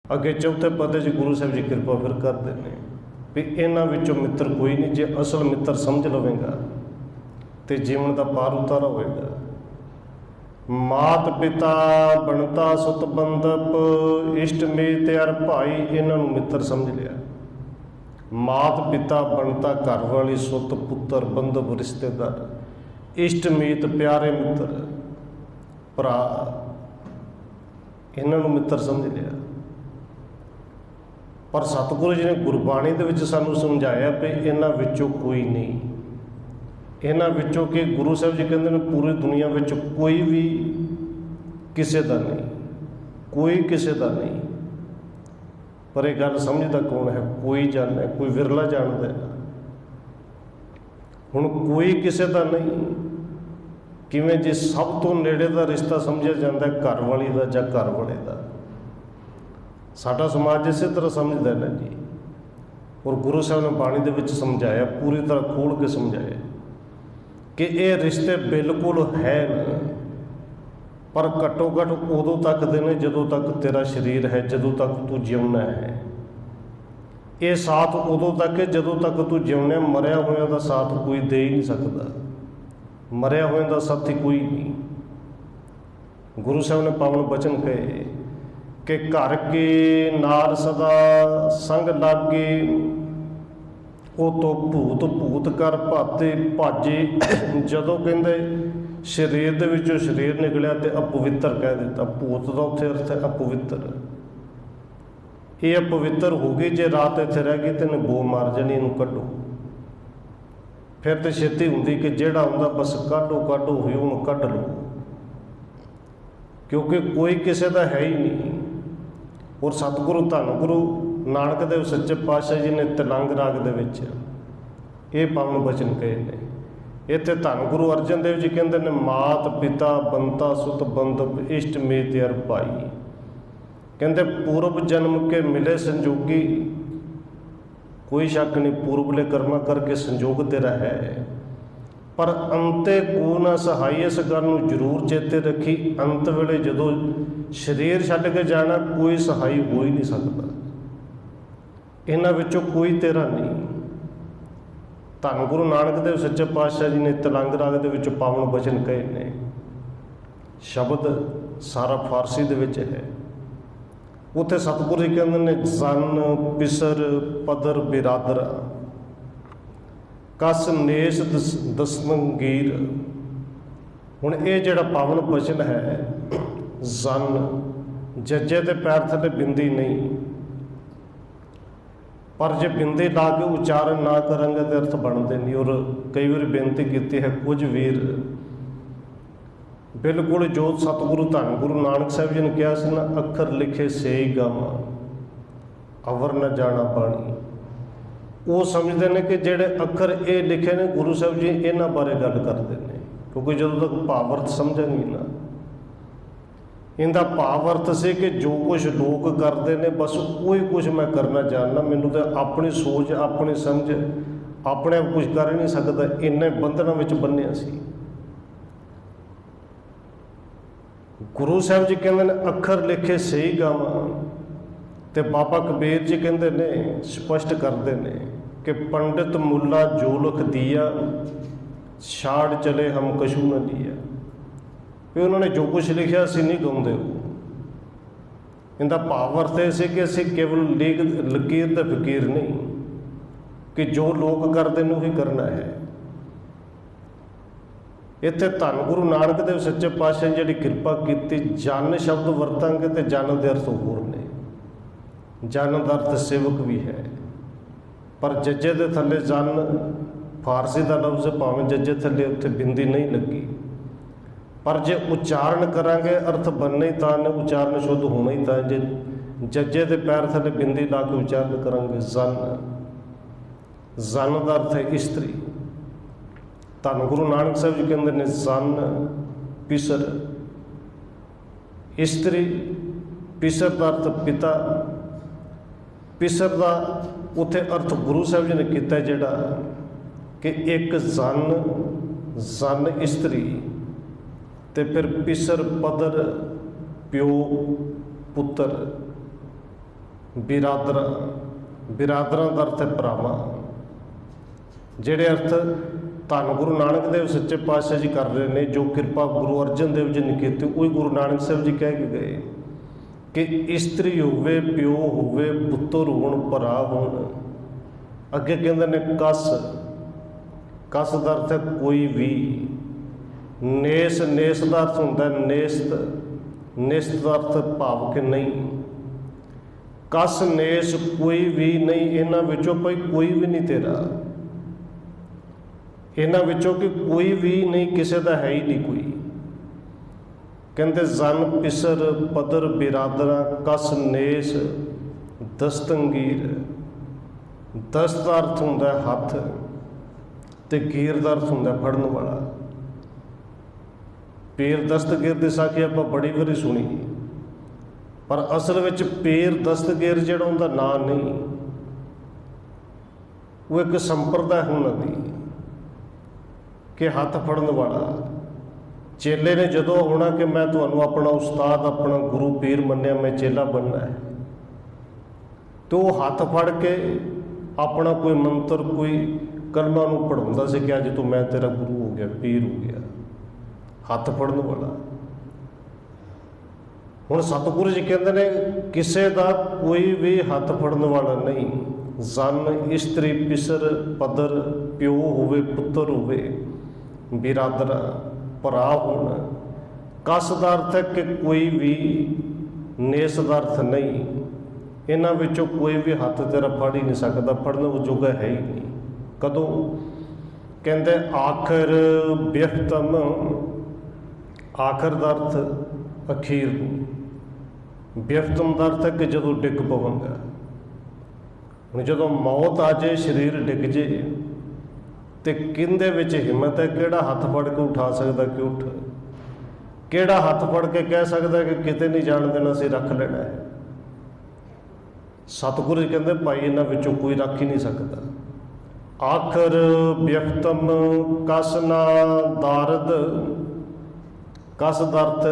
अगे चौथे पद गुरु साहब जी कृपा फिर करते हैं भी इन्हां विचों मित्र कोई नहीं, जे असल मित्र समझ लवेगा तो जीवन का पार उतारा होएगा। मात पिता बनता सुत बंदप इष्ट मीत यार भाई, इन्हां नूं मित्र समझ लिया। मात पिता बनता घर वाली सुत पुत्र बंदप रिश्तेदार, इष्ट मीत प्यारे मित्र भरा, इन्हां नूं मित्र समझ लिया। पर सतगुरु जी ने गुरबाणी दे विच सानूं समझाया भी इन्हां विचों कोई नहीं, इन्हां विचों कि गुरु साहब जी कहते हैं पूरी दुनिया विच कोई भी किसी का नहीं, कोई किसी का नहीं। पर यह गल समझदा कौन है? कोई जाने, कोई विरला जानता है। हुण कोई किसी का नहीं किवें जे सब तो नेड़े का रिश्ता समझिया जाता है घर वाली का जां घर वाले का। साडा समाज इस तरह समझदा है ना जी। और गुरु साहब ने बाणी दे विच समझाया, पूरी तरह खोल के समझाया कि ये रिश्ते बिल्कुल है न, पर घट्टो घट उदों तक दे ने जदों तक तेरा शरीर है, जदों तक तू जिउना है। ये साथ उदों तक है जदों तक तू जिउना। मरिया होया दा साथ कोई दे ही नहीं सकता, मरिया होया दा साथी कोई नहीं। गुरु साहब ने पावन बचन कहे कि घर के नार सदा संग लागे, वो तो भूत भूत कर भाते भाजे। जदों कहते शरीर दे विचों शरीर निकलिया तो अपवित्र कह दिता। भूत का उत्थे अर्थ है अपवित्र। ये अपवित्र हो गई जे रात इत्थे रह गई तो इन्हें बो मार जानी, इनू कड्डो। फिर तो छेती हुंदी कि जेड़ा हुंदा बस काढो काढो हुई हुण कढ लो, क्योंकि कोई किसी का है ही नहीं। और सतगुरु धन गुरु नानक देव सच्चे पातशाह जी ने तिलंग राग दे विच ये पावन वचन कहे ने। इत्थे धन गुरु अर्जन देव जी कहते हैं मात पिता बनता सुत बंदप इष्ट मीत यार भाई। कहते पूर्व जन्म के मिले संजोगी, कोई शक नहीं पूर्वले कर्मा करके संजोग तेरा है, पर अंते को ना सहाई। इस गल नूं जरूर चेते रखी, अंत वेले जदों शरीर छड्ड के जाना कोई सहाई हो ही नहीं सकता, इन्हां विचों कोई तेरा नहीं। धन गुरु नानक देव सच्चे पातशाह जी ने तिलंग राग दे विच पावन वचन कहे ने। शब्द सारा फारसी दे विच है। उत्थे सतगुरु जी कहंदे ने जन पिसर पदर बिरादरा कस नेस दसमंगीर। हुण ये जिहड़ा पावन वचन है, जन जज्जे के पैर थले बिंदी नहीं, पर जे बिंदी ला के उच्चारण ना करेंगे तो अर्थ बनते नहीं। और कई बार बेनती की है कुछ वीर बिल्कुल जो सतगुरु धन गुरु नानक साहब जी ने कहा ਸੀ ਨਾ अखर लिखे से ही गावा अवर न जाना बाणी। वो समझते हैं कि जेडे अखर ये लिखे ने गुरु साहब जी इन्हां बारे गल करते हैं, क्योंकि जो तक भावर्थ समझेंगे ना, इनका भावर्थ से कि जो कुछ लोग करते हैं बस वही कुछ मैं करना चाहना, मैनू तो अपनी सोच अपनी समझ अपने आप कुछ कर ही नहीं सकता, इन्ने बंधनों में बन्निया सी। गुरु साहब जी कहते हैं अखर लिखे सही गावा, तो बाबा कबीर जी कहते ने स्पष्ट करते हैं कि पंडित मुल्ला जो लिख दिया छाड़ चले हम कछू न लिया। भी उन्होंने जो कुछ लिखा असी नहीं गाँदे। इनका भाव अर्थ ऐसे कि असी केवल लकीर ते फकीर नहीं, कि जो लोग करते हैं वही करना है। इत्थे धन गुरु नानक देव सच्चे पातशाह ने जिहड़ी कृपा की, जन शब्द वरतांगे तो जन के अर्थ होर ने। जन का अर्थ सेवक भी है, पर जज्जे के थले जन फारसी का लफ्ज़ भावें जज्जे थले उत्थे बिंदी नहीं लगी, पर जे उच्चारण करांगे अर्थ बनना ही तां ने, उच्चारण शुद्ध होना ही तां जे जज्जे के पैर थले बिंदी ला के उच्चारण करांगे। जन जन का अर्थ है स्त्री। धन गुरु नानक साहब जी कहते हैं जन पिसर स्त्री, पिसर का अर्थ पिता, पिसर का उत्थे अर्थ गुरु साहब जी ने किया जिहड़ा कि एक जन स्त्री ते फिर पिसर पदर प्यो पुत्र। बिरादरां, बिरादरां दा अर्थ है भरावां, जिहड़े अर्थ धन गुरु नानक देव सच्चे पातशाह जी कर रहे हैं, जो किरपा गुरु अर्जन देव जी ने की, वही गुरु नानक साहब जी कह के गए कि इस्त्री होवे, प्यो होवे, पुत्तर होण, भरा होण। अगे कहते ने कस, कस का अर्थ है कोई भी। नेस, नेस का अर्थ होंदा है नेस्त, नेस्त का अर्थ भाव के नहीं। कस नेस कोई भी नहीं, इन्हां विचों भाई कोई भी नहीं तेरा, इन्हां विचों कि कोई भी नहीं, किसी का है ही नहीं कोई। कहते जन पिसर पदर बिरादरा, कस नेस दस्तंगीर। दस्त का अर्थ होंदा है हथ, ते गीर का अर्थ होंदा फड़न वाला। पेर दस्तगीर की साखी आप बड़ी बारी सुनी, पर असल में पेर दस्तगीर जिहड़ा उनका नाम नहीं, वो एक संप्रदाय उन्होंने कि हथ फड़न वाला। चेले ने जदों होना कि मैं तुहानूं अपना उस्ताद, अपना गुरु पीर मन्निया, मैं चेला बनना है, तो वो हथ फड़ के अपना कोई मंत्र, कोई कलमा नूं पढ़ाउंदा सी कि अज तो मैं तेरा गुरु हो गया, पीर हो गया। हथ फड़न वाला। हुण सतगुरु जी कहते हैं किसी का कोई भी हथ फड़न वाला नहीं। जन इस्त्री पिसर पदर, प्यो होवे, पुत्र होवे, बिरादरा, भरा होण। कस का अर्थ है कि कोई भी, नेस का अर्थ नहीं, इन्हां विचों कोई भी हथ तेरा फड़ ही नहीं सकता, फड़न जोगा है ही नहीं। कदों कहते आखिर व्यफ्तम, आखिर का अर्थ अखीर, व्यफ्तम का अर्थ है कि जदों डिग पवांगा। हुण जदों मौत आ जाए, शरीर डिग जे, तो किंदे विच हिम्मत है, किहड़ा हथ फड़ के उठा सकता कि उठ, किहड़ा हथ फड़ के कह सकता कि किते नहीं जान देना, सी रख लेना है। सतगुरु जी कहते भाई इन्हां विचों कोई रख ही नहीं सकता। आखिर व्यफ्तम कस ना दारद, कस का अर्थ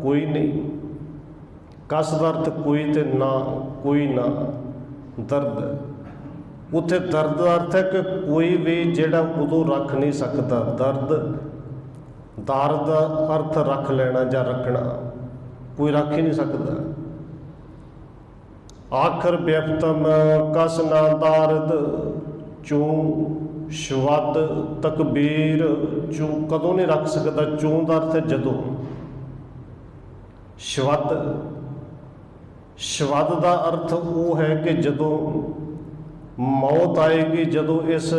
कोई नहीं, कस का अर्थ कोई ते ना कोई ना। दर्द, उत्थे दर्द का अर्थ है कि कोई भी जिहड़ा उदों रख नहीं सकता। दर्द, दार का अर्थ रख लेना या रखना, कोई रख ही नहीं सकता। आखिर व्यफ्तम कस ना दारद, चूं शवद तकबीर। चूं कदों नहीं रख सकता, चूं का अर्थ है जदों। शवद, शवद का अर्थ वो है कि जदों मौत आएगी, जदों इस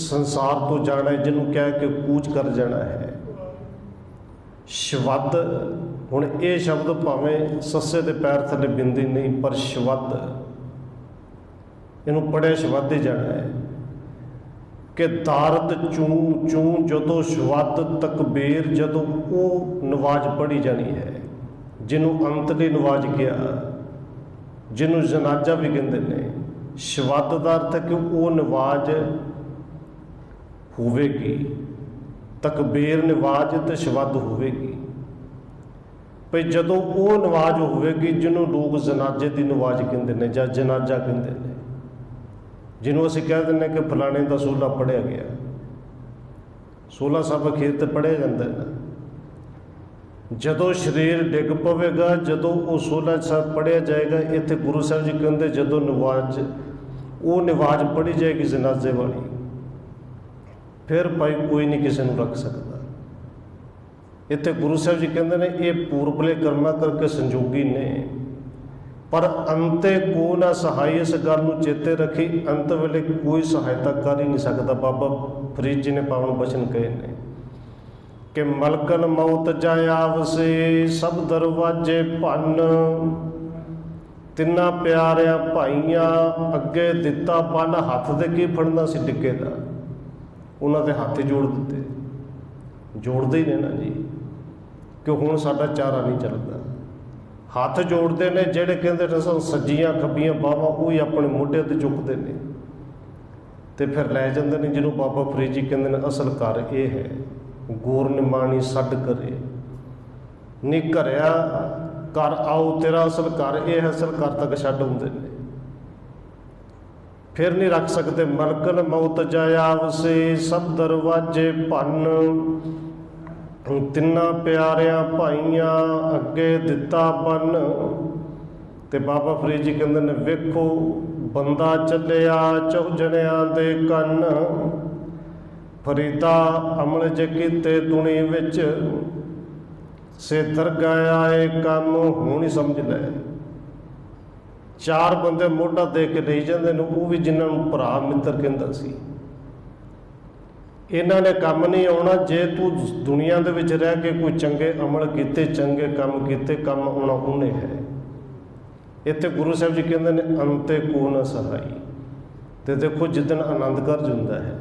संसार तो जाना है, जिन्हों कह के कूच कर जाना है। शवद, हुण ये शब्द भावें सस्से के पैर थले बिंदी नहीं, पर शवद इनू पढ़िया शवद ही जाना है कि दारद चूं, चूं जदों शवद तकबीर, जदों वो नवाज पढ़ी जानी है, जिन्हों अंतली नवाज किया, जिन्हों जनाजा भी कहते हैं। शवद का अर्थ है कि वो नवाज होवेगी, तकबीर नवाज तो शवद होवेगी। भाई जदों वो नवाज होवेगी जिन्हों लोग जनाजे की नवाज कहते हैं या जनाजा कहते हैं, जिन्हों असीं कह दें कि फलाने का सोला पढ़िया गया। सोला साहब अखीर तो पढ़िया जाता है ना, जदों शरीर डिग पवेगा, जदों वो सोला साहब पढ़िया जाएगा। इत्थे गुरु साहब जी कहते जदों नवाज, वो नवाज पढ़ी जाएगी जनाजे वाली, फिर भाई कोई नहीं किसी को रख सकता। इत्थे गुरु साहब जी कहते हैं ये पूर्वले कर्मा करके संजोगी ने, पर अंते को ना सहाय। इस गल को चेते रखी, अंत वेले कोई सहायता कर ही नहीं सकता। बाबा फरीद जी ने पावन बचन कहे ने कि मलकन मौत जाए आवसे, सब दरवाजे भन। तिन्ना प्यारिया भाइया अगे दिता पन, हथ दे की फड़ना सी डिगे दा, उन्होंने हथ ही जोड़ दिते, जोड़ते ही ने ना जी, कि हुण साडा चारा नहीं चलता। हथ जोड़ते हैं जेडे कहते ने सज्जियां खब्बियां बावां, वो ही अपने मोढे ते चुकते हैं तो फिर लै जाते हैं। जिन्हों बाबा फरीद जी कहते हैं असल घर ये है, गोर निमाणी सड करे नी घरिया घर आओ, तेरा असल घर ये है, असल घर तक छड्ड आउंदे ने। फिर नहीं रख सकते। मलकन मौत जाया वसे सब दरवाजे भन, तिन्ना प्यारियां भाइयां अगे दिता बन। ते बाबा फरीद जी कहते ने वेखो बंदा चलिया चौजणिया दे कन, फरीदा अमल जे कीते दुनी विच, से दरगाह आए कम हुण ही समझ लै। चार बंदे मोढ़ा दे के ले जाते हैं, वो भी जिन्होंने भरा मित्र कहता सी। इन्हों ने कम नहीं आना जे तू दुनिया दे विच रह के कोई चंगे अमल किते, चंगे काम किते, कम आना उन्हें है। इत्थे गुरु साहब जी कहते हैं अंते को न सहाई। तो देखो जिदन आनंद कारज हुंदा है,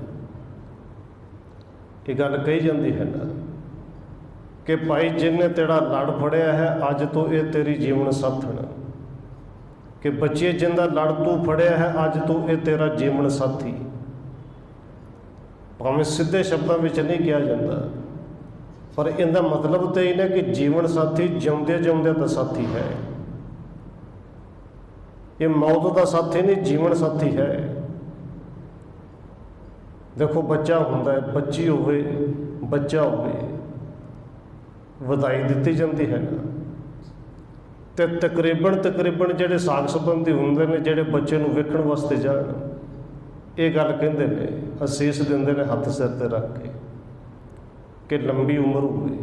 ये गल कही जाती है ना कि भाई जिन्हें तेरा लड़ फड़िया है अज तो ये तेरी जीवन साथन, कि बच्चे जिंदा लड़ तू फड़िया है अज तो ये तेरा जीवन साथी। भावें सीधे शब्दों में नहीं कहा जाता, पर इनका मतलब तो यह है कि जीवन साथी जिउंदे जिउंदे का साथी है। ये मौत का साथी नहीं, जीवन साथी है। देखो बच्चा होंदा है, बच्ची होवे, बच्चा होवे, वधाई दी जाती है ना। तो तकरीबन जिहड़े साग संबंधी होंदे ने, जिहड़े बच्चे नूं वेखण वास्ते जाण, ये गल कहंदे ने, असीस दिंदे ने हत्थ सिर ते रख के कि लंबी उम्र होवे।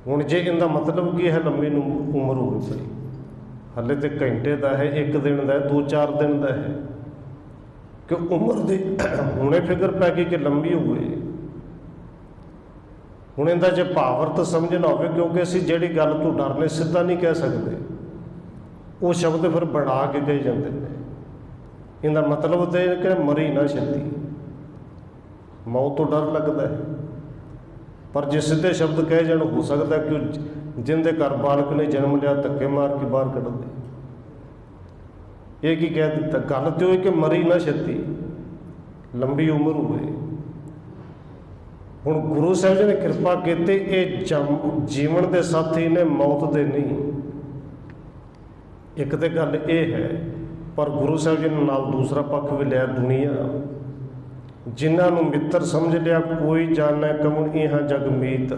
हुण जे इनका मतलब की है लंबी उम्र होवे भाई, हले तो घंटे का है, एक दिन का है, 2-4 दिन का है, कि उम्र की हुणे फिक्र पै गई कि लंबी होवे। हुण इहदा जे भावार्थ समझना होवे, क्योंकि असीं जिहड़ी गल तो डरने सीधा नहीं कह सकते, वो शब्द फिर बना के कहे जाते हैं। इनका मतलब तो यह कि मरी ना छेती, मौत तो डर लगता है। पर जे सीधे शब्द कहे जान, हो सकता है कि जिंदे घर बालक ने जन्म लिया धक्के मार के बाहर कढ़ दे। ये की कह दिता, गल तो कि मरी ना छेती, लंबी उम्र होवे। हुण गुरु साहब जी ने कृपा की, ये जीवन के साथी ने, मौत दे नहीं। एक तो गल ये है, पर गुरु साहब जी ने नाल दूसरा पक्ष भी लिया। दुनिया जिन्होंने मित्र समझ लिया, कोई जाना कमन यहाँ जग मीत,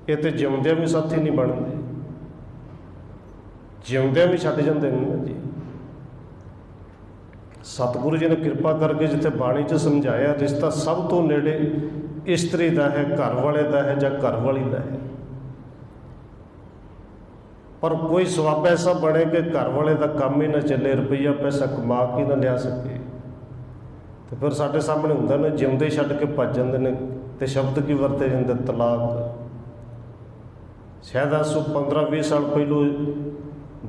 ये तो जिउंदियां भी साथी नहीं बनते, जिउंदियां भी छड्ड जांदे ने जी। सतगुरु जी ने कृपा करके जिथे बाणी च समझाया, रिश्ता सब तो नेड़े इस्त्री का है, घर वाले का है, जां घर वाली का है। पर कोई सवाब ऐसा बने कि घर वाले का काम ही ना चले, रुपया पैसा कमा के ना लिया सके, तो फिर साढ़े सामने होंदा ना, जिउंदे छड्ड के भज जांदे ने। ते शब्द की वरते जाते, तलाक। शायद आज 15-20 साल पहलों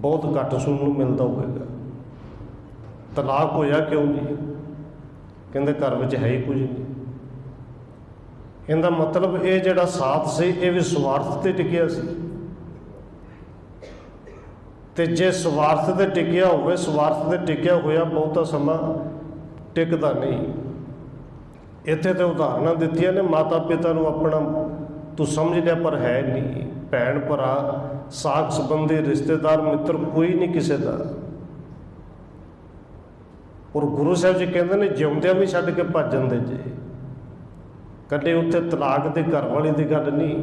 बहुत घट सुनने मिलता होगा। तलाक होया क्यों नहीं? कहते घर में है ही कुछ नहीं। इनका मतलब ये जिहड़ा साथ से ये भी स्वार्थ ते टिकिया सी। ते जे स्वार्थ ते टिकिया होवे, स्वार्थ ते टिकिया होया बहुता समा टिकदा नहीं। इत्थे तो उदाहरण दित्तियां ने, माता पिता नूं अपना तू समझ लिया पर है नहीं, भैन भरा साग संबंधी रिश्तेदार मित्र कोई नहीं किसी का। और गुरु साहब जी कहते हैं जिउंदियां भी छड्ड के भज जांदे जे। कदे उत्थे तलाक दे घर वाली की गल नहीं।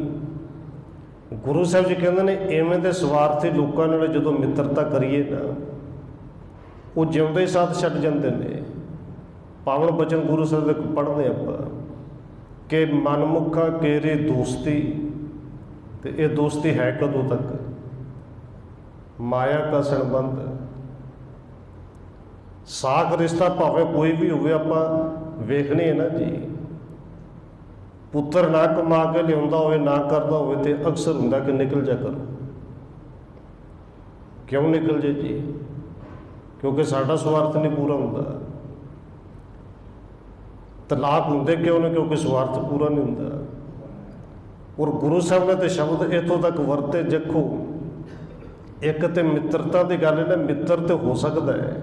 गुरु साहब जी कहते हैं इवें दे स्वार्थी लोगों नाल जदों मित्रता करिए ना, वो जिउंदे ही साथ छड्ड जांदे ने। पावन बचन गुरु साहब दे पढ़ते आप कि मनमुखा केरी दोस्ती, तो ये दोस्ती है कदों तक? माया का संबंध। साख रिश्ता भावें कोई भी होवे, आपां वेखने है ना जी। पुत्र ना कमा के लिया होवे, ना करता होवे, तो अक्सर हुंदा कि निकल जा करो। क्यों निकल जाए जी? क्योंकि साडा स्वार्थ नहीं पूरा हुंदा। तलाक होंदे क्यों ने? क्योंकि स्वार्थ पूरा नहीं होंदा। और गुरु साहब ने तो शब्द इतों तक वरते, देखो एक तो मित्रता की गल है ना, मित्र तो हो सकता है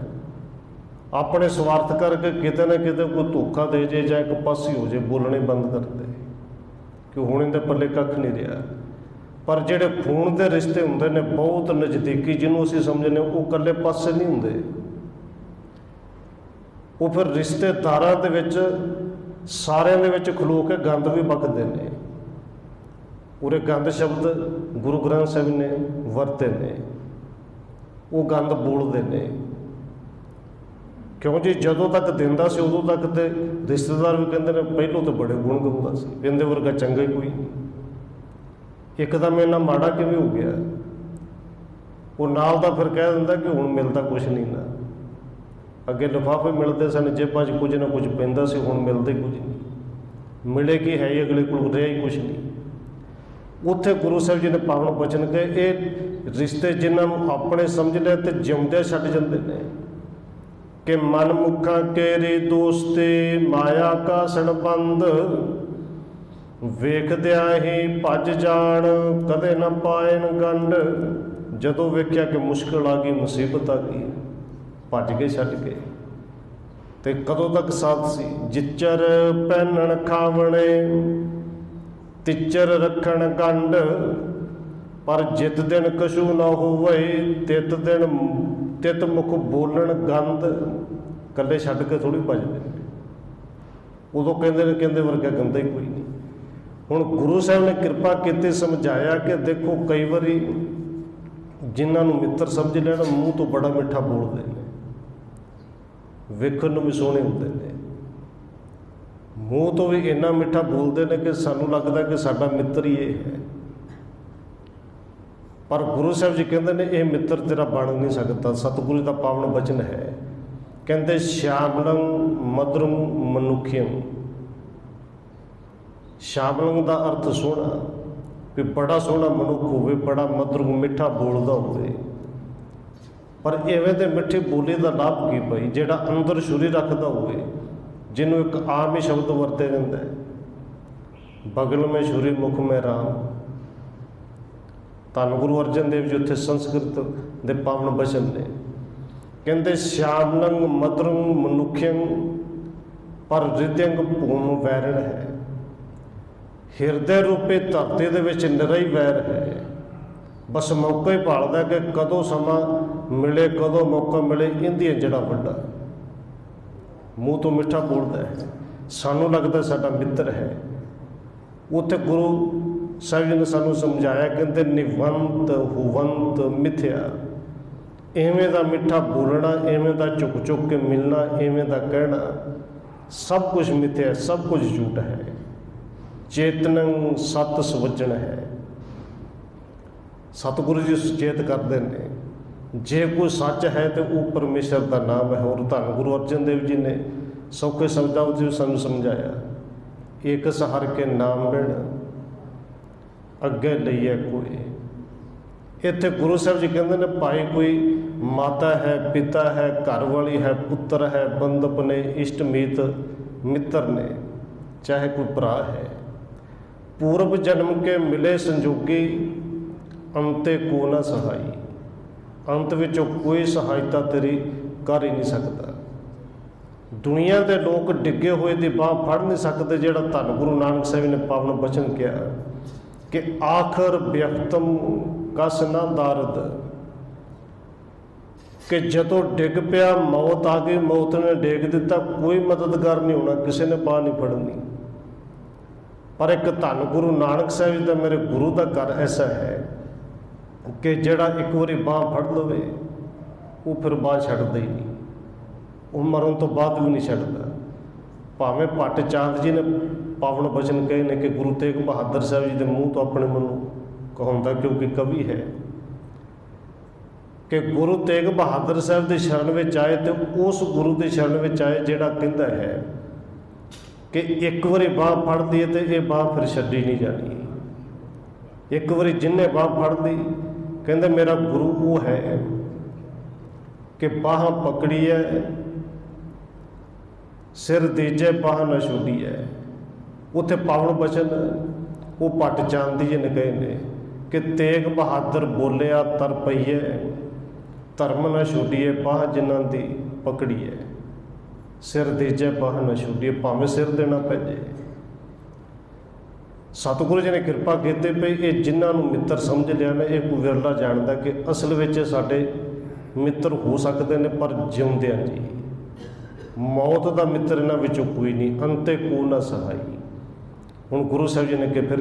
अपने स्वार्थ करके किते ना किते कोई धोखा दे जाए, जाए एक पासी हो जाए, बोलने बंद कर दे कि हुण इहदे पल्ले कख नहीं रहा। पर ਜਿਹੜੇ खून ਦੇ ਰਿਸ਼ਤੇ ਹੁੰਦੇ ਨੇ ਬਹੁਤ ਨਜ਼ਦੀਕੀ, ਜਿਹਨੂੰ ਅਸੀਂ ਸਮਝਦੇ ਉਹ ਇਕੱਲੇ ਪਾਸੇ ਨਹੀਂ ਹੁੰਦੇ। ਉਹ ਫਿਰ ਰਿਸ਼ਤੇਦਾਰਾਂ ਦੇ ਵਿੱਚ ਸਾਰਿਆਂ ਦੇ ਵਿੱਚ ਖਲੋ ਕੇ ਗੰਦ ਵੀ ਬਕਦੇ ਨੇ। ਉਰੇ ਗੰਦ ਸ਼ਬਦ ਗੁਰੂ ਗ੍ਰੰਥ ਸਾਹਿਬ ਨੇ ਵਰਤੇ ਨੇ, ਉਹ ਗੰਦ ਬੋਲਦੇ ਨੇ। ਕਿਉਂ ਜੀ, ਜਦੋਂ ਤੱਕ ਦਿੰਦਾ ਸੀ ਉਦੋਂ ਤੱਕ ਤੇ ਰਿਸ਼ਤੇਦਾਰ ਵੀ ਕਹਿੰਦੇ ਨੇ ਪਹਿਲੋਂ ਤਾਂ ਬੜੇ ਗੁਣ ਗਾਉਂਦਾ ਸੀ, ਇਹਦੇ ਵਰਗਾ ਚੰਗਾ ਹੀ ਕੋਈ ਨਹੀਂ, ਇੱਕਦਮ ਇੰਨਾ ਮਾੜਾ ਕਿਵੇਂ ਹੋ ਗਿਆ। ਉਹ ਨਾਲ ਦਾ ਫਿਰ ਕਹਿ ਦਿੰਦਾ ਕਿ ਹੁਣ ਮਿਲਦਾ ਕੁਛ ਨਹੀਂ ਨਾ। ਅੱਗੇ ਲਿਫਾਫੇ ਮਿਲਦੇ ਸਨ, ਜੇਬਾਂ 'ਚ ਕੁਝ ਨਾ ਕੁਝ ਪੈਂਦਾ ਸੀ, ਹੁਣ ਮਿਲਦੇ ਕੁਝ ਨਹੀਂ। ਮਿਲੇ ਕੀ ਹੈ ਹੀ, ਅਗਲੇ ਕੋਲ ਰਿਹਾ ਹੀ ਕੁਛ ਨਹੀਂ। ਉੱਥੇ ਗੁਰੂ ਸਾਹਿਬ ਜੀ ਨੇ ਪਾਵਨ ਬਚਨ ਕਹੇ, ਇਹ ਰਿਸ਼ਤੇ ਜਿਨ੍ਹਾਂ ਨੂੰ ਆਪਣੇ ਸਮਝ ਲਿਆ ਤੇ ਜਿਉਂਦਿਆਂ ਛੱਡ ਜਾਂਦੇ ਨੇ ਕਿ ਮਨ ਮੁਖਾਂ ਕੇਰੀ ਦੋਸਤੇ ਮਾਇਆ ਕਾ ਸਣਬੰਧ, ਵੇਖਦਿਆਂ ਹੀ ਭੱਜ ਜਾਣ ਕਦੇ ਨਾ ਪਾਇਨ ਗੰਢ। ਜਦੋਂ ਵੇਖਿਆ ਕਿ ਮੁਸ਼ਕਿਲ ਆ ਗਈ, ਮੁਸੀਬਤ ਆ ਗਈ, ਭੱਜ ਕੇ ਛੱਡ ਕੇ। ਤੇ ਕਦੋਂ ਤੱਕ ਸਾਥ ਸੀ? ਜਿੱਚਰ ਪਹਿਨਣ ਖਾਵਣੇ ਤਿੱਚਰ ਰੱਖਣ ਗੰਢ, ਪਰ ਜਿਤ ਦਿਨ ਕਛੂ ਨਾ ਹੋਵੇ ਤਿਤ ਮੁਖ ਬੋਲਣ ਗੰਧ। ਇਕੱਲੇ ਛੱਡ ਕੇ ਥੋੜ੍ਹੀ ਭੱਜਦੇ ਨੇ, ਉਦੋਂ ਕਹਿੰਦੇ ਨੇ ਕਹਿੰਦੇ ਵਰਗਾ ਗੰਦਾ ਹੀ ਕੋਈ ਨਹੀਂ। ਹੁਣ ਗੁਰੂ ਸਾਹਿਬ ਨੇ ਕਿਰਪਾ ਕੀਤੀ, ਸਮਝਾਇਆ ਕਿ ਦੇਖੋ ਕਈ ਵਾਰੀ ਜਿਨ੍ਹਾਂ ਨੂੰ ਮਿੱਤਰ ਸਮਝ ਲੈਣ ਮੂੰਹ ਤੋਂ ਬੜਾ ਮਿੱਠਾ ਬੋਲਦੇ ਨੇ, ਵੇਖਣ ਨੂੰ ਵੀ ਸੋਹਣੇ ਹੁੰਦੇ ਨੇ, ਮੂੰਹ ਤੋਂ ਵੀ ਇੰਨਾ ਮਿੱਠਾ ਬੋਲਦੇ ਨੇ ਕਿ ਸਾਨੂੰ ਲੱਗਦਾ ਕਿ ਸਾਡਾ ਮਿੱਤਰ ਹੀ ਇਹ ਹੈ। ਪਰ ਗੁਰੂ ਸਾਹਿਬ ਜੀ ਕਹਿੰਦੇ ਨੇ ਇਹ ਮਿੱਤਰ ਤੇਰਾ ਬਣ ਨਹੀਂ ਸਕਦਾ। ਸਤਿਗੁਰੂ ਦਾ ਪਾਵਨ ਬਚਨ ਹੈ, ਕਹਿੰਦੇ ਸ਼ਾਮਲੰ ਮਧੁਰੰ ਮਨੁੱਖਿਅੰ। ਸ਼ਾਮਲੰ ਦਾ ਅਰਥ ਸੋਹਣਾ, ਵੀ ਬੜਾ ਸੋਹਣਾ ਮਨੁੱਖ ਹੋਵੇ, ਬੜਾ ਮਧੁਰ ਮਿੱਠਾ ਬੋਲਦਾ ਹੋਵੇ। ਪਰ ਇਵੇਂ ਦੇ ਮਿੱਠੀ ਬੋਲੀ ਦਾ ਲਾਭ ਕੀ ਭਾਈ? ਜਿਹੜਾ ਅੰਦਰ ਛੁਰੀ ਰੱਖਦਾ ਹੋਵੇ, ਜਿਹਨੂੰ ਇੱਕ ਆਮ ਹੀ ਸ਼ਬਦ ਵਰਤੇ ਜਾਂਦਾ ਹੈ, ਬਗਲ ਮੇਂ ਛੁਰੀ ਮੁਖ ਮੇਂ ਰਾਮ। ਧੰਨ ਗੁਰੂ ਅਰਜਨ ਦੇਵ ਜੀ ਉੱਥੇ ਸੰਸਕ੍ਰਿਤ ਦੇ ਪਾਵਨ ਬਚਨ ਨੇ, ਕਹਿੰਦੇ ਸ਼ਾਮਲੰ ਮਧੁਰੰ ਮਨੁੱਖਿਅੰ ਪਰ ਹ੍ਰਿਦਯੰ ਭੂਮ ਵੈਰਣ ਹੈ। ਹਿਰਦੇ ਰੂਪੀ ਧਰਤੀ ਦੇ ਵਿੱਚ ਨਿਰਾ ਹੀ ਵੈਰ ਹੈ। ਬਸ ਮੌਕਾ ਹੀ ਭਾਲਦਾ ਕਿ ਕਦੋਂ ਸਮਾਂ ਮਿਲੇ, ਕਦੋਂ ਮੌਕਾ ਮਿਲੇ। ਇਹਦੀ ਜਿਹੜਾ ਵੱਡਾ ਮੂੰਹ ਤੋਂ ਮਿੱਠਾ ਬੋਲਦਾ ਹੈ, ਸਾਨੂੰ ਲੱਗਦਾ ਸਾਡਾ ਮਿੱਤਰ ਹੈ। ਉੱਥੇ ਗੁਰੂ ਸਾਹਿਬ ਜੀ ਨੇ ਸਾਨੂੰ ਸਮਝਾਇਆ, ਕਹਿੰਦੇ ਨਿਵੰਤ ਹੁਵੰਤ ਮਿਥਿਆ। ਇਵੇਂ ਦਾ ਮਿੱਠਾ ਬੋਲਣਾ, ਇਵੇਂ ਦਾ ਝੁਕ ਝੁਕ ਕੇ ਮਿਲਣਾ, ਇਵੇਂ ਦਾ ਕਹਿਣਾ, ਸਭ ਕੁਝ ਮਿਥਿਆ, ਸਭ ਕੁਝ ਝੂਠ ਹੈ। ਚੇਤਨੰ ਸਤ ਸਵਜਣ ਹੈ। ਸਤਿਗੁਰੂ ਜੀ ਸੁਚੇਤ ਕਰਦੇ ਨੇ, ਜੇ ਕੋਈ ਸੱਚ ਹੈ ਤੇ ਉਹ ਪਰਮੇਸ਼ਰ ਦਾ ਨਾਮ ਹੈ। ਹੋਰ ਧੰਨ ਗੁਰੂ ਅਰਜਨ ਦੇਵ ਜੀ ਨੇ ਸੌਖੇ ਸ਼ਬਦਾਂ ਵਿੱਚ ਸਾਨੂੰ ਸਮਝਾਇਆ, ਇੱਕ ਹਰਿ ਕੇ ਨਾਮ ਬਿਨ ਅੱਗੇ ਲਈਏ ਕੋਈ। ਇੱਥੇ ਗੁਰੂ ਸਾਹਿਬ ਜੀ ਕਹਿੰਦੇ ਨੇ ਭਾਈ ਕੋਈ ਮਾਤਾ ਹੈ, ਪਿਤਾ ਹੈ, ਘਰ ਵਾਲੀ ਹੈ, ਪੁੱਤਰ ਹੈ, ਬੰਧਪ ਨੇ, ਇਸ਼ਟ ਮੀਤ ਮਿੱਤਰ ਨੇ, ਚਾਹੇ ਕੋਈ ਭਰਾ ਹੈ, ਪੂਰਬ ਜਨਮ ਕੇ ਮਿਲੇ ਸੰਜੋਗੀ ਅੰਤੇ ਕੋ ਨਾ ਸਹਾਈ। ਅੰਤ ਵਿੱਚੋਂ ਕੋਈ ਸਹਾਇਤਾ ਤੇਰੀ ਕਰ ਹੀ ਨਹੀਂ ਸਕਦਾ। ਦੁਨੀਆ ਦੇ ਲੋਕ ਡਿੱਗੇ ਹੋਏ ਦੀ ਬਾਂਹ ਫੜ ਨਹੀਂ ਸਕਦੇ। ਜਿਹੜਾ ਧੰਨ ਗੁਰੂ ਨਾਨਕ ਸਾਹਿਬ ਨੇ ਪਾਵਨ ਬਚਨ ਕਿਹਾ ਕਿ ਆਖਰ ਵਿਅਕਤਮ ਕਸ ਨਾ ਦਾਰਦ, ਕਿ ਜਦੋਂ ਡਿੱਗ ਪਿਆ ਮੌਤ ਆ ਗਈ, ਮੌਤ ਨੇ ਡੇਗ ਦਿੱਤਾ, ਕੋਈ ਮਦਦਗਾਰ ਨਹੀਂ ਹੋਣਾ, ਕਿਸੇ ਨੇ ਬਾਂਹ ਨਹੀਂ ਫੜਨੀ। ਪਰ ਇੱਕ ਧੰਨ ਗੁਰੂ ਨਾਨਕ ਸਾਹਿਬ ਦਾ, ਮੇਰੇ ਗੁਰੂ ਦਾ ਘਰ ਐਸਾ ਹੈ ਕਿ ਜਿਹੜਾ ਇੱਕ ਵਾਰੀ ਬਾਂਹ ਫੜ ਲਵੇ ਉਹ ਫਿਰ ਬਾਂਹ ਛੱਡਦਾ ਹੀ ਨਹੀਂ, ਉਹ ਮਰਨ ਤੋਂ ਬਾਅਦ ਵੀ ਨਹੀਂ ਛੱਡਦਾ। ਭਾਵੇਂ ਭੱਟ ਚਾਂਦ ਜੀ ਨੇ ਪਾਵਨ ਬਚਨ ਕਹੇ ਨੇ ਕਿ ਗੁਰੂ ਤੇਗ ਬਹਾਦਰ ਸਾਹਿਬ ਜੀ ਦੇ ਮੂੰਹ ਤੋਂ ਆਪਣੇ ਮਨ ਨੂੰ ਕਹਾਉਂਦਾ, ਕਿਉਂਕਿ ਕਵੀ ਹੈ, ਕਿ ਗੁਰੂ ਤੇਗ ਬਹਾਦਰ ਸਾਹਿਬ ਦੀ ਸ਼ਰਨ ਵਿੱਚ ਆਏ ਤੇ ਉਸ ਗੁਰੂ ਦੀ ਸ਼ਰਨ ਵਿੱਚ ਆਏ ਜਿਹੜਾ ਕਹਿੰਦਾ ਹੈ ਕਿ ਇੱਕ ਵਾਰੀ ਬਾਂਹ ਫੜ ਲਈਏ ਤੇ ਇਹ ਬਾਂਹ ਫਿਰ ਛੱਡੀ ਨਹੀਂ ਜਾਣੀ। ਇੱਕ ਵਾਰੀ ਜਿਹਨੇ ਬਾਂਹ ਫੜ ਲਈ, ਕਹਿੰਦੇ ਮੇਰਾ ਗੁਰੂ ਉਹ ਹੈ ਕਿ ਬਾਂਹ ਪਕੜੀ ਹੈ, ਸਿਰ ਦੀਜੇ ਬਾਂਹ ਨਾ ਛੁੱਟੀ ਹੈ। ਉੱਥੇ ਪਾਵਨ ਬਚਨ ਉਹ ਭੱਟ ਚਾਂਦ ਜੀ ਨੇ ਕਹੇ ਨੇ ਕਿ ਤੇਗ ਬਹਾਦਰ ਬੋਲਿਆ ਤਰ ਪਈਏ, ਧਰਮ ਨਾ ਛੁੱਟੀਏ ਬਾਂਹ ਜਿਨ੍ਹਾਂ ਦੀ ਪਕੜੀ ਹੈ, ਸਿਰ ਦੀਜੇ ਬਾਂਹ ਨਾ ਛੁੱਟੀਏ, ਭਾਵੇਂ ਸਿਰ ਦੇਣਾ ਪੈ ਜੇ। ਸਤਿਗੁਰੂ ਜੀ ਨੇ ਕਿਰਪਾ ਕੀਤੀ ਪਈ ਇਹ ਜਿਨ੍ਹਾਂ ਨੂੰ ਮਿੱਤਰ ਸਮਝ ਲਿਆ ਨੇ ਇਹ ਕੋਈ ਵਿਰਲਾ ਜਾਣਦਾ ਕਿ ਅਸਲ ਵਿੱਚ ਸਾਡੇ ਮਿੱਤਰ ਹੋ ਸਕਦੇ ਨੇ ਪਰ ਜਿਉਂਦਿਆਂ ਜੀ। ਮੌਤ ਦਾ ਮਿੱਤਰ ਇਹਨਾਂ ਵਿੱਚੋਂ ਕੋਈ ਨਹੀਂ, ਅੰਤੇ ਕੋ ਨਾ ਸਹਾਈ। ਹੁਣ ਗੁਰੂ ਸਾਹਿਬ ਜੀ ਨੇ ਕਿ ਫਿਰ